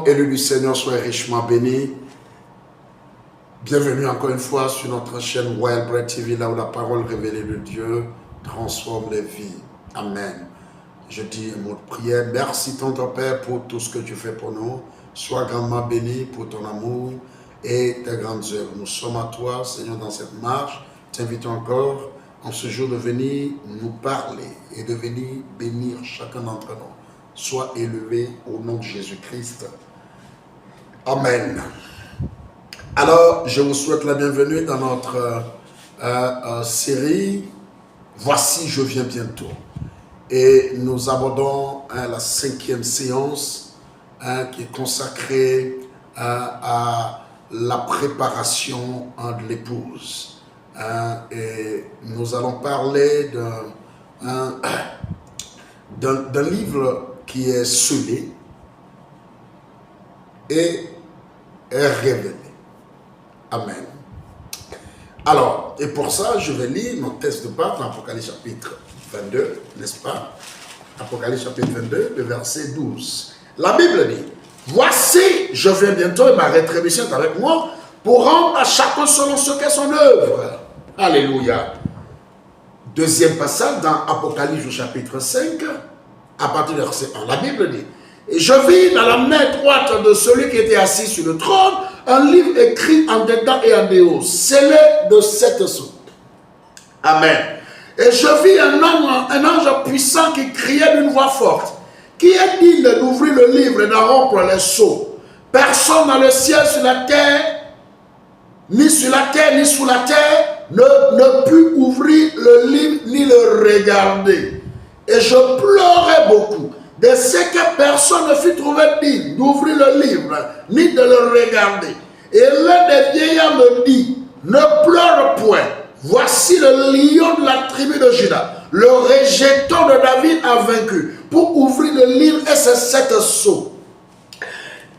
élu du Seigneur, sois richement béni. Bienvenue encore une fois sur notre chaîne Royal Bread TV, là où la parole révélée de Dieu transforme les vies. Amen. Je dis un mot de prière. Merci, Tendre Père, pour tout ce que tu fais pour nous. Sois grandement béni pour ton amour et tes grandes œuvres. Nous sommes à toi, Seigneur, dans cette marche. T'invitons encore en ce jour de venir nous parler et de venir bénir chacun d'entre nous. Sois élevé au nom de Jésus-Christ. Amen. Alors, je vous souhaite la bienvenue dans notre série « Voici, je viens bientôt ». Et nous abordons la 5e séance qui est consacrée à la préparation de l'épouse. Et nous allons parler d'un livre qui est scellé et est révélé. Amen. Alors, et pour ça, je vais lire notre texte de base dans Apocalypse chapitre 22, n'est-ce pas? Apocalypse chapitre 22, le verset 12. La Bible dit, « Voici, je viens bientôt et ma rétribution est avec moi pour rendre à chacun selon ce qu'est son œuvre. » Alléluia. Deuxième passage dans Apocalypse chapitre 5, à partir du verset 1. La Bible dit, « Et je vis dans la main droite de celui qui était assis sur le trône un livre écrit en dedans et en dehors, scellé de 7 sceaux. » Amen. Et je vis un ange puissant qui criait d'une voix forte. Qui est digne d'ouvrir le livre et d'en rompre les sceaux? Personne dans le ciel, sur la terre, ni sur la terre, ni sous la terre, ne put ouvrir le livre ni le regarder. Et je pleurais beaucoup de ce que personne ne fut trouvé digne d'ouvrir le livre, ni de le regarder. Et l'un des vieillards me dit, ne pleure point. Voici le lion de la tribu de Juda, le rejeton de David a vaincu, pour ouvrir le livre et ses 7 sceaux.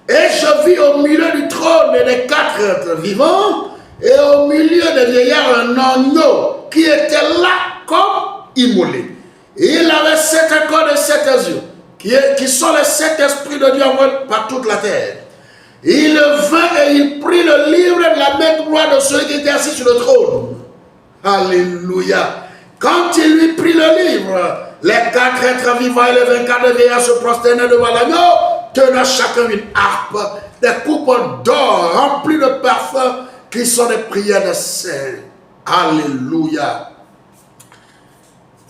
Et je vis au milieu du trône et des 4 êtres vivants, et au milieu des vieillards un agneau qui était là comme immolé. Et il avait 7 cornes et 7 yeux, qui sont les 7 esprits de Dieu envoyés par toute la terre. Il vint et il prit le livre de la main droite de celui qui était assis sur le trône. Alléluia. Quand il lui prit le livre, les 4 êtres vivants et les 24 vieillards se prosternaient devant l'agneau, tenant chacun une harpe, des coupes d'or remplies de parfums qui sont des prières de sel. Alléluia.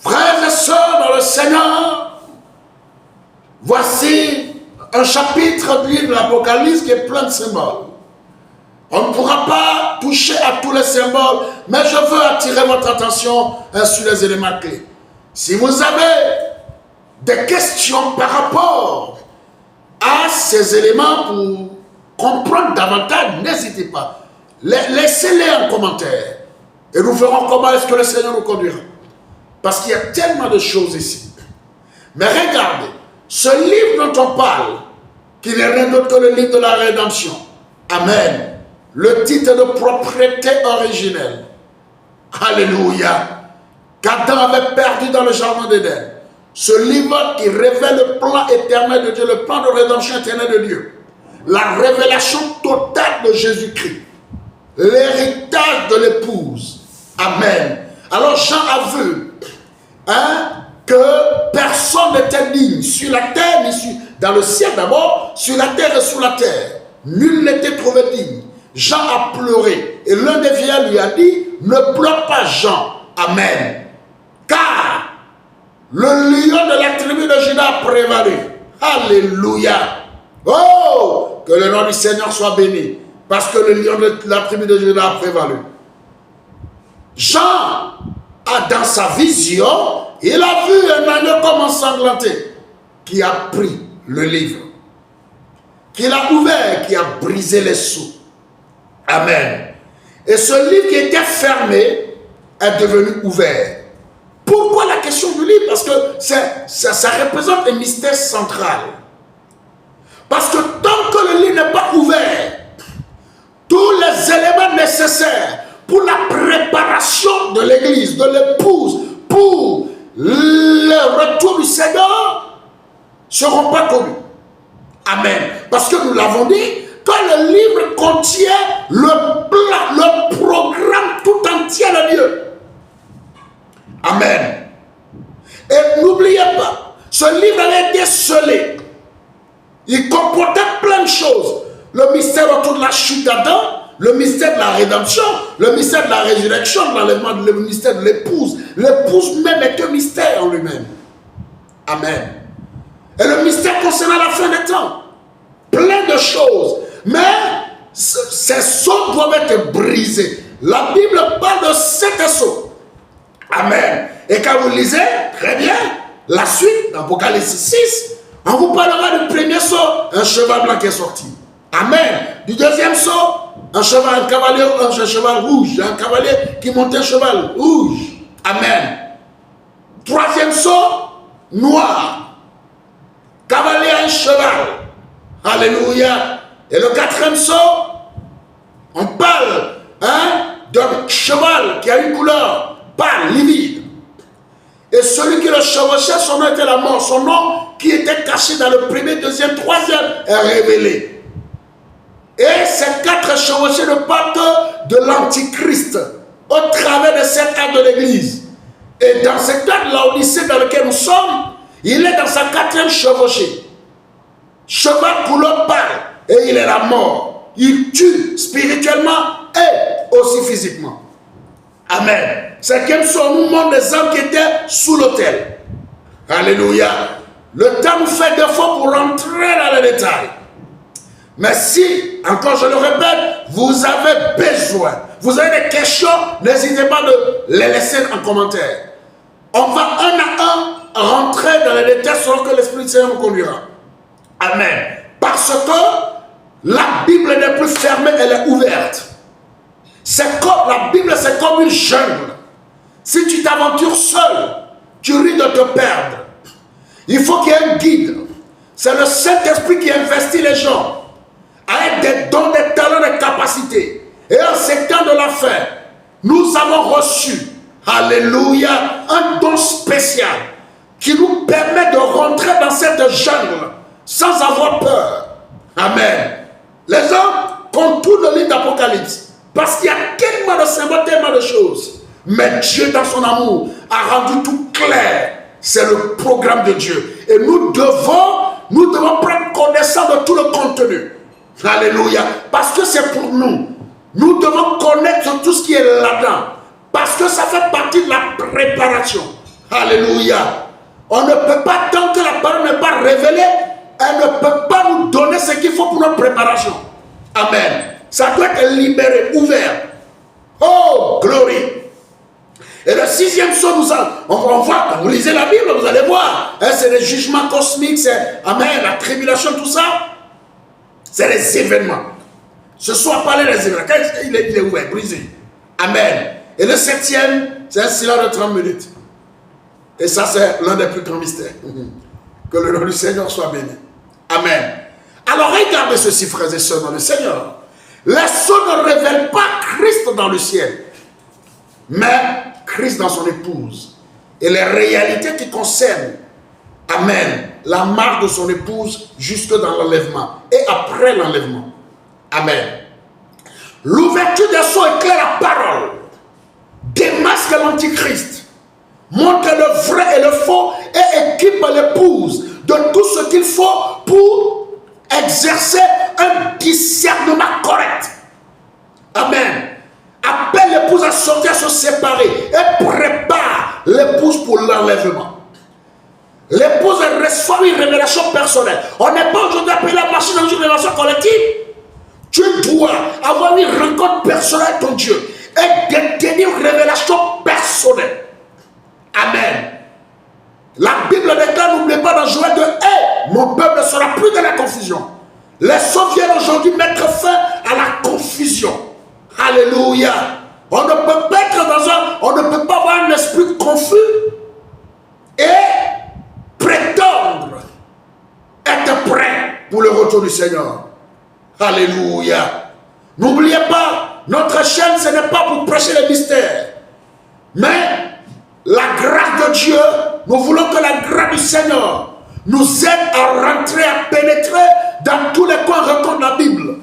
Frères et sœurs dans le Seigneur, voici un chapitre du livre de l'Apocalypse qui est plein de symboles. On ne pourra pas toucher à tous les symboles, mais je veux attirer votre attention sur les éléments clés. Si vous avez des questions par rapport à ces éléments pour comprendre davantage, n'hésitez pas. Laissez-les en commentaire. Et nous verrons comment est-ce que le Seigneur nous conduira. Parce qu'il y a tellement de choses ici. Mais regardez, ce livre dont on parle, qui n'est rien d'autre que le livre de la rédemption. Amen. Le titre de propriété originelle. Alléluia. Qu'Adam avait perdu dans le jardin d'Éden. Ce livre qui révèle le plan éternel de Dieu, le plan de rédemption éternelle de Dieu. La révélation totale de Jésus-Christ. L'héritage de l'épouse. Amen. Alors Jean a vu que personne n'était digne sur la terre, ni dans le ciel d'abord, sur la terre et sous la terre. Nul n'était trouvé digne. Jean a pleuré. Et l'un des vieillards lui a dit, ne pleure pas Jean. Amen. Car le lion de la tribu de Juda a prévalu. Alléluia. Oh, que le nom du Seigneur soit béni. Parce que le lion de la tribu de Juda a prévalu. Jean a dans sa vision, il a vu un agneau comme ensanglanté qui a pris le livre, qui l'a ouvert, qui a brisé les sceaux. Amen. Et ce livre qui était fermé est devenu ouvert. Pourquoi la question du livre? Parce que ça représente un mystère central. Parce que tant que le livre n'est pas ouvert, tous les éléments nécessaires pour la préparation de l'église, de l'épouse, pour le retour du Seigneur, ne seront pas connus. Amen. Parce que nous l'avons dit, que le livre contient le plan, le programme tout entier de Dieu. Amen. Et n'oubliez pas, ce livre avait été scellé. Il comportait plein de choses. Le mystère autour de la chute d'Adam, le mystère de la rédemption, le mystère de la résurrection, de l'enlèvement, le mystère de l'épouse. L'épouse même est un mystère en lui-même. Amen. Et le mystère concernant la fin des temps. Plein de choses. Mais ces sceaux doivent être brisés. La Bible parle de 7 sceaux. Amen. Et quand vous lisez, très bien, la suite, d'Apocalypse 6, on vous parlera du premier sceau, un cheval blanc qui est sorti. Amen. Du deuxième sceau, un cavalier, un cheval rouge, un cavalier qui montait un cheval rouge. Amen. Troisième sceau, noir. Cavalier, un cheval. Alléluia. Et le quatrième sceau, on parle d'un cheval qui a une couleur pâle, livide. Et celui qui le chevauchait, son nom était la mort. Son nom qui était caché dans le premier, deuxième, troisième est révélé. Et ces 4 chevauchés ne parlent que de l'Antichrist au travers de cette ère de l'Église. Et dans cette ère de l'Odyssée dans laquelle nous sommes, il est dans sa 4e chevauchée. Cheval couleur pâle. Et il est la mort. Il tue spirituellement et aussi physiquement. Amen. 5e son nous montre les hommes qui étaient sous l'autel. Alléluia. Le temps nous fait défaut pour rentrer dans les détails. Mais si, encore je le répète, vous avez besoin, vous avez des questions, n'hésitez pas de les laisser en commentaire. On va un à un rentrer dans les détails selon que l'Esprit du Seigneur nous conduira. Amen. Parce que la Bible n'est plus fermée, elle est ouverte. La Bible, c'est comme une jungle. Si tu t'aventures seul, tu risques de te perdre. Il faut qu'il y ait un guide. C'est le Saint-Esprit qui investit les gens avec des dons, des talents, des capacités. Et en ces temps de la fin, nous avons reçu, alléluia, un don spécial qui nous permet de rentrer dans cette jungle sans avoir peur. Amen. Les hommes contournent le livre d'Apocalypse parce qu'il y a tellement de symboles, tellement de choses. Mais Dieu, dans son amour, a rendu tout clair. C'est le programme de Dieu. Et nous devons prendre connaissance de tout le contenu. Alléluia. Parce que c'est pour nous. Nous devons connaître tout ce qui est là-dedans. Parce que ça fait partie de la préparation. Alléluia. On ne peut pas, tant que la parole n'est pas révélée, elle ne peut pas nous donner ce qu'il faut pour notre préparation. Amen. Ça doit être libéré, ouvert. Oh, glory. Et le 6e sceau, on voit, quand vous lisez la Bible, vous allez voir, c'est les jugements cosmiques, c'est, amen, la tribulation, tout ça. C'est les événements. Ce soir, parler des événements. Quand il est ouvert, brisé. Amen. Et le 7e, c'est un silence de 30 minutes. Et ça, c'est l'un des plus grands mystères. Que le nom du Seigneur soit béni. Amen. Alors, regardez ceci, frères et sœurs, dans le Seigneur. Les sceaux ne révèlent pas Christ dans le ciel, mais Christ dans son épouse. Et les réalités qui concernent, amen, la marche de son épouse jusque dans l'enlèvement et après l'enlèvement. Amen. L'ouverture des sceaux éclaire la parole, démasque l'antichrist, montre le vrai et le faux et équipe l'épouse de tout ce qu'il faut pour exercer un discernement correct. Amen. Appelle l'épouse à sortir, à se séparer et prépare l'épouse pour l'enlèvement. L'épouse reçoit une révélation personnelle. On n'est pas aujourd'hui appelé à marcher dans une révélation collective. Tu dois avoir une rencontre personnelle avec ton Dieu et détenir une révélation personnelle. Amen. La Bible déclare, n'oubliez pas dans Joël 2, mon peuple ne sera plus dans la confusion. Les sceaux viennent aujourd'hui mettre fin à la confusion. Alléluia. On ne peut pas être on ne peut pas avoir un esprit confus et prétendre être prêt pour le retour du Seigneur. Alléluia. N'oubliez pas, notre chaîne, ce n'est pas pour prêcher les mystères, mais la grâce de Dieu, nous voulons que la grâce du Seigneur nous aide à rentrer, à pénétrer dans tous les coins rencontre la Bible.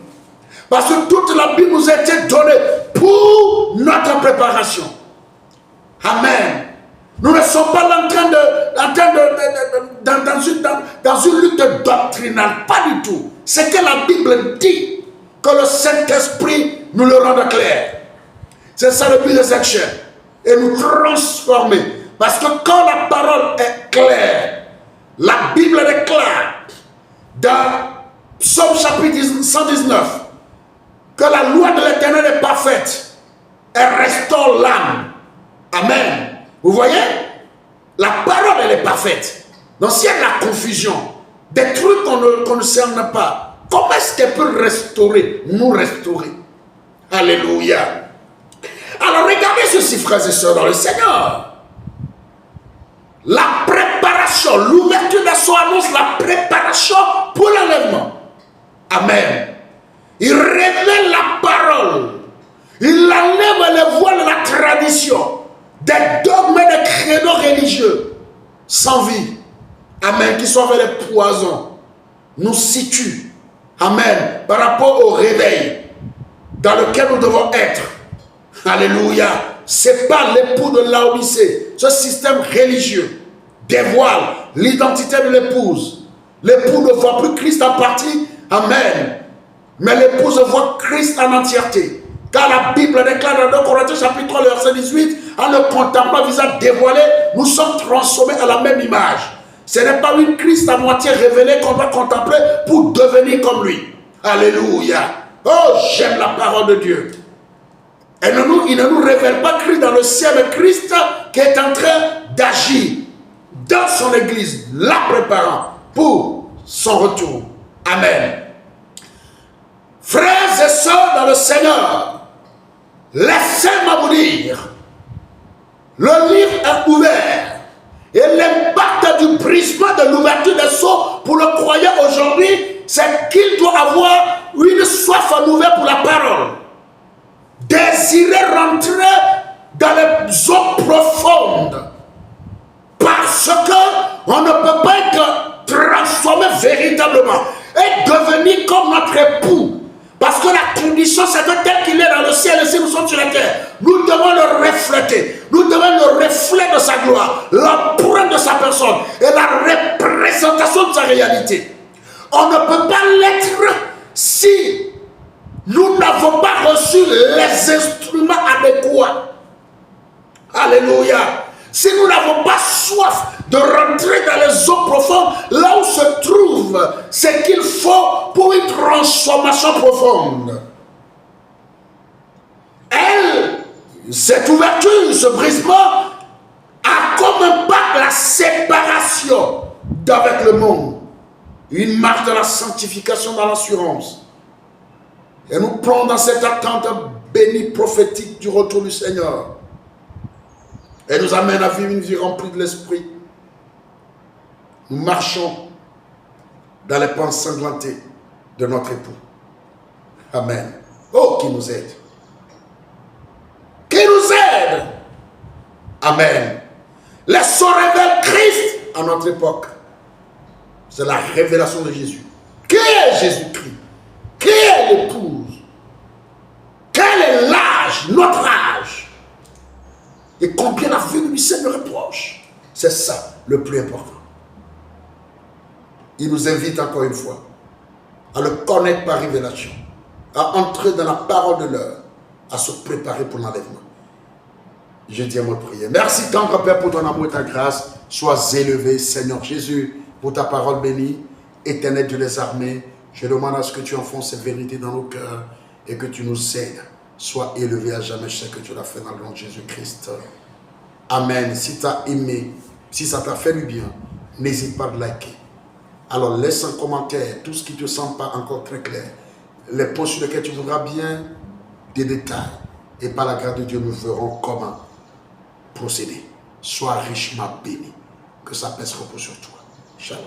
Parce que toute la Bible nous a été donnée pour notre préparation. Amen. Nous ne sommes pas là dans une lutte doctrinale, pas du tout. C'est que la Bible dit, que le Saint-Esprit nous le rende clair. C'est ça le but de cette chaîne. Et nous transformer. Parce que quand la parole est claire, la Bible est claire, dans Psaume chapitre 119, que la loi de l'Éternel est parfaite, elle restaure l'âme. Amen. Vous voyez? La parole, elle est parfaite. Donc s'il y a de la confusion, des trucs qu'on ne cerne pas, comment est-ce qu'elle peut restaurer, nous restaurer? Alléluia. Alors regardez ceci, frères et sœurs, dans le Seigneur. La préparation, l'ouverture de son annonce, la préparation pour l'enlèvement. Amen. Il révèle la parole. Il enlève les voiles de la tradition, des dogmes et des créneaux religieux sans vie. Amen. Qui sont avec les poisons. Nous situe. Amen. Par rapport au réveil dans lequel nous devons être. Alléluia. C'est pas l'époux de Laodicée. Ce système religieux dévoile l'identité de l'épouse. L'époux ne voit plus Christ en partie. Amen. Mais l'épouse voit Christ en entièreté. Car la Bible déclare dans 2 Corinthiens chapitre 3, verset 18, en le contemplant visage dévoilé, nous sommes transformés à la même image. Ce n'est pas une Christ à moitié révélé qu'on doit contempler pour devenir comme lui. Alléluia. Oh, j'aime la parole de Dieu. Et il ne nous révèle pas Christ dans le ciel, mais Christ qui est en train d'agir dans son église, la préparant pour son retour. Amen. Frères et sœurs dans le Seigneur, laissez-moi vous dire, le livre est ouvert et l'impact du brisement de l'ouverture des sceaux pour le croyant aujourd'hui, c'est qu'il doit avoir une soif nouvelle pour la parole. Désirer rentrer dans les eaux profondes parce qu'on ne peut pas être transformé véritablement et devenir comme notre époux. Parce que la condition, c'est que tel qu'il est dans le ciel, et si nous sommes sur la terre, nous devons le refléter. Nous devons le reflet de sa gloire, l'empreinte de sa personne et la représentation de sa réalité. On ne peut pas l'être si nous n'avons pas reçu les instruments adéquats. Alléluia. Si nous n'avons pas soif de rentrer dans les eaux profondes, là où se trouve ce qu'il faut pour une transformation profonde. Cette ouverture, ce brisement, a comme impact la séparation d'avec le monde. Une marque de la sanctification dans l'assurance. Et nous plongeons dans cette attente bénie prophétique du retour du Seigneur. Et nous amène à vivre une vie remplie de l'Esprit. Nous marchons dans les pans sanglantés de notre époux. Amen. Oh, qui nous aide. Qui nous aide. Amen. Laissons révéler Christ à notre époque. C'est la révélation de Jésus. Qui est Jésus-Christ? Qui est l'épouse? Quel est l'âge, notre âge? Et combien la venue du Seigneur est proche. C'est ça le plus important. Il nous invite encore une fois à le connaître par révélation, à entrer dans la parole de l'heure, à se préparer pour l'enlèvement. Je dis à mon prière. Merci tendre Père pour ton amour et ta grâce. Sois élevé, Seigneur Jésus, pour ta parole bénie, éternel Dieu des armées. Je demande à ce que tu enfonces ces vérités dans nos cœurs et que tu nous aides. Sois élevé à jamais. Je sais que tu l'as fait dans le nom de Jésus-Christ. Amen. Si tu as aimé, si ça t'a fait du bien, n'hésite pas à liker. Alors laisse un commentaire, tout ce qui ne te semble pas encore très clair. Les points sur lesquels tu voudras bien des détails. Et par la grâce de Dieu, nous verrons comment procéder. Sois richement béni. Que sa paix se repose sur toi. Shalom.